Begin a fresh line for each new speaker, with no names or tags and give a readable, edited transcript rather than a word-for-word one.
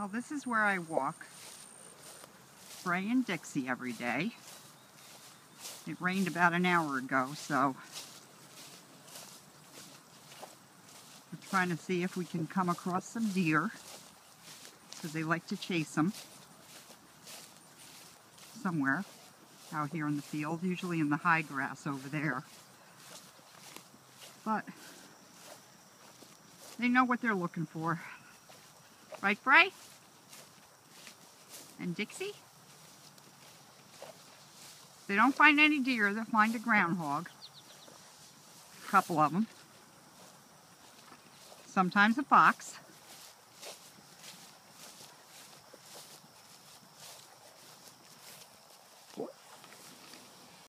Well, this is where I walk Bray and Dixie every day. It rained about an hour ago, so we're trying to see if we can come across some deer, because they like to chase them somewhere out here in the field, usually in the high grass over there. But they know what they're looking for. Right, Bray? And Dixie? If they don't find any deer, they'll find a groundhog. A couple of them. Sometimes a fox.